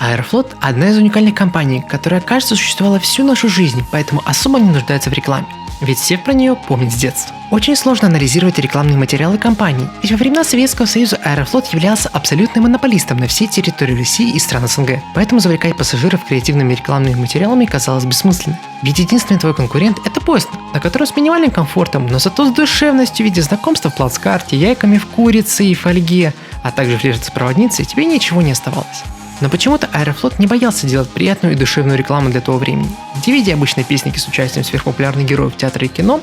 Аэрофлот – одна из уникальных компаний, которая, кажется, существовала всю нашу жизнь, поэтому особо не нуждается в рекламе. Ведь все про нее помнят с детства. Очень сложно анализировать рекламные материалы компании, ведь во времена Советского Союза Аэрофлот являлся абсолютным монополистом на всей территории России и стран СНГ, поэтому завлекать пассажиров креативными рекламными материалами казалось бессмысленно. Ведь единственный твой конкурент – это поезд, на котором с минимальным комфортом, но зато с душевностью в виде знакомства в плацкарте, яйками в курице и фольге, а также флирт-проводницей тебе ничего не оставалось. Но почему-то Аэрофлот не боялся делать приятную и душевную рекламу для того времени. В DVD обычной песники с участием сверхпопулярных героев театра и кино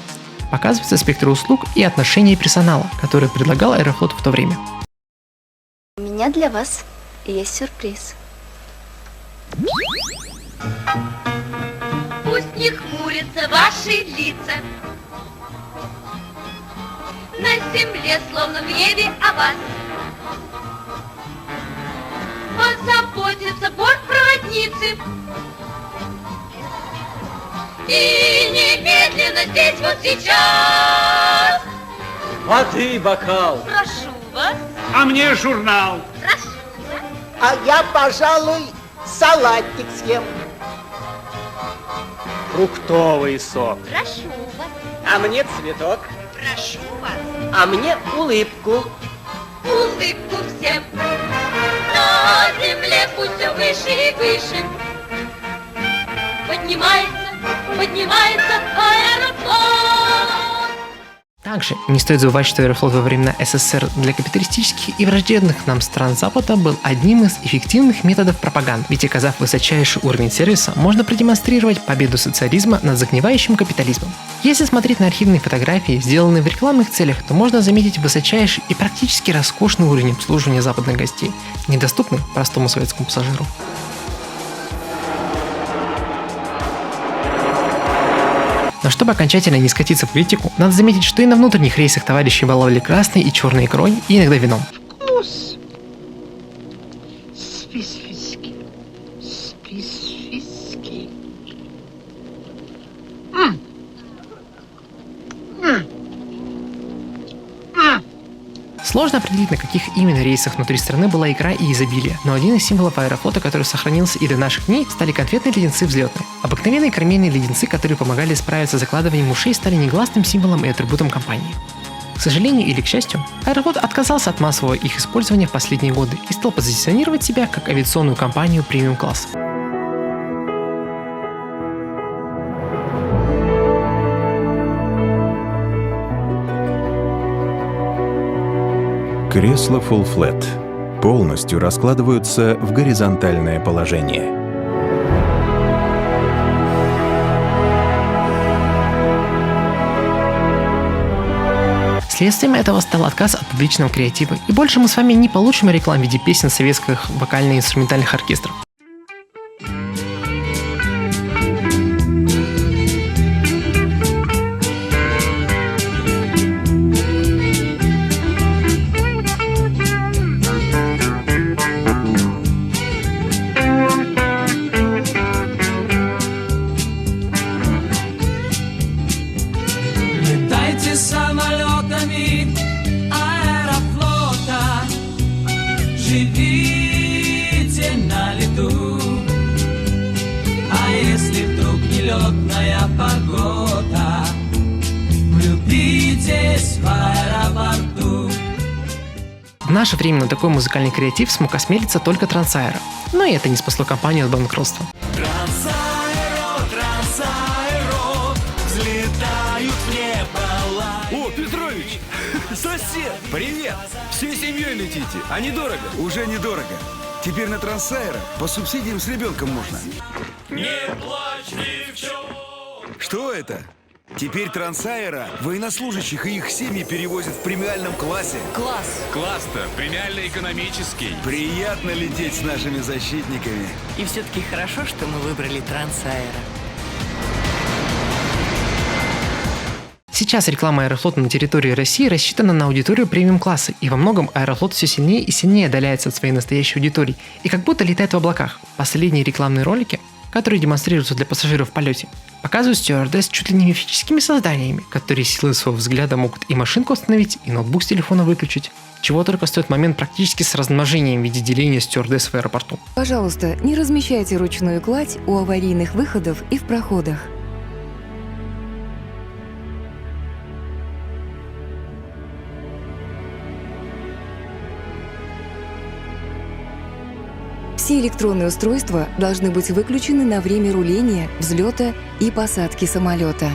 показывается спектр услуг и отношения персонала, которые предлагал Аэрофлот в то время. У меня для вас есть сюрприз. Пусть не хмурятся ваши лица, на земле, словно в небе, о вас позаботятся бортпроводницы. И немедленно здесь, вот сейчас. Воды бокал. Прошу вас. А мне журнал. Прошу вас. А я, пожалуй, салатик съем. Фруктовый сок. Прошу вас. А мне цветок. Прошу вас. А мне улыбку. Улыбку всем. На земле пусть все выше и выше. Поднимается Аэрофлот. Также не стоит забывать, что Аэрофлот во времена СССР для капиталистических и враждебных нам стран Запада был одним из эффективных методов пропаганды, ведь оказав высочайший уровень сервиса, можно продемонстрировать победу социализма над загнивающим капитализмом. Если смотреть на архивные фотографии, сделанные в рекламных целях, то можно заметить высочайший и практически роскошный уровень обслуживания западных гостей, недоступный простому советскому пассажиру. Но чтобы окончательно не скатиться в критику, надо заметить, что и на внутренних рейсах товарищи баловали красной и черной икрой и иногда вином. Вкус. Специфический. Специфический. Сложно определить, на каких именно рейсах внутри страны была икра и изобилие, но один из символов Аэрофлота, который сохранился и до наших дней, стали конфетные леденцы взлетные. Обыкновенные кармельные леденцы, которые помогали справиться с закладыванием ушей, стали негласным символом и атрибутом компании. К сожалению или к счастью, Аэрофлот отказался от массового их использования в последние годы и стал позиционировать себя как авиационную компанию премиум-класса. Кресла Full Flat полностью раскладываются в горизонтальное положение. Следствием этого стал отказ от публичного креатива, и больше мы с вами не получим реклам в виде песен советских вокально-инструментальных оркестров. Летайте самолетами Аэрофлота, живите на лету. А если вдруг нелетная погода, влюбитесь в аэропорту. В наше время на такой музыкальный креатив смог осмелиться только Трансаэро, но и это не спасло компанию от банкротства. О, Петрович! Сосед! Привет! Всей семьей летите, а недорого? Уже недорого. Теперь на Трансаэро по субсидиям с ребенком можно. Не плачь, девчонка! Что это? Теперь Трансаэро военнослужащих и их семьи перевозят в премиальном классе. Класс-то премиально-экономический. Приятно лететь с нашими защитниками. И все-таки хорошо, что мы выбрали Трансаэро. Сейчас реклама Аэрофлота на территории России рассчитана на аудиторию премиум-класса, и во многом Аэрофлот все сильнее и сильнее отдаляется от своей настоящей аудитории, и как будто летает в облаках. Последние рекламные ролики, которые демонстрируются для пассажиров в полете, показывают стюардесс чуть ли не мифическими созданиями, которые силой своего взгляда могут и машинку остановить, и ноутбук с телефона выключить. Чего только стоит момент практически с размножением в виде деления стюардесс в аэропорту. Пожалуйста, не размещайте ручную кладь у аварийных выходов и в проходах. Все электронные устройства должны быть выключены на время руления, взлета и посадки самолета.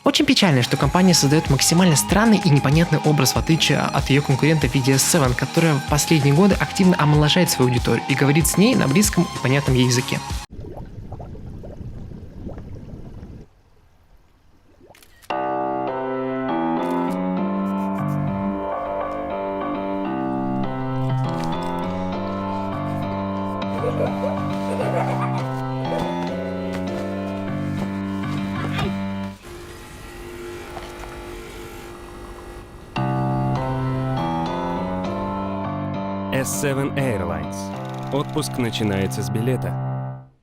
Очень печально, что компания создает максимально странный и непонятный образ в отличие от ее конкурента VDS7, которая в последние годы активно омоложает свою аудиторию и говорит с ней на близком и понятном ей языке. S7 Airlines. Отпуск начинается с билета.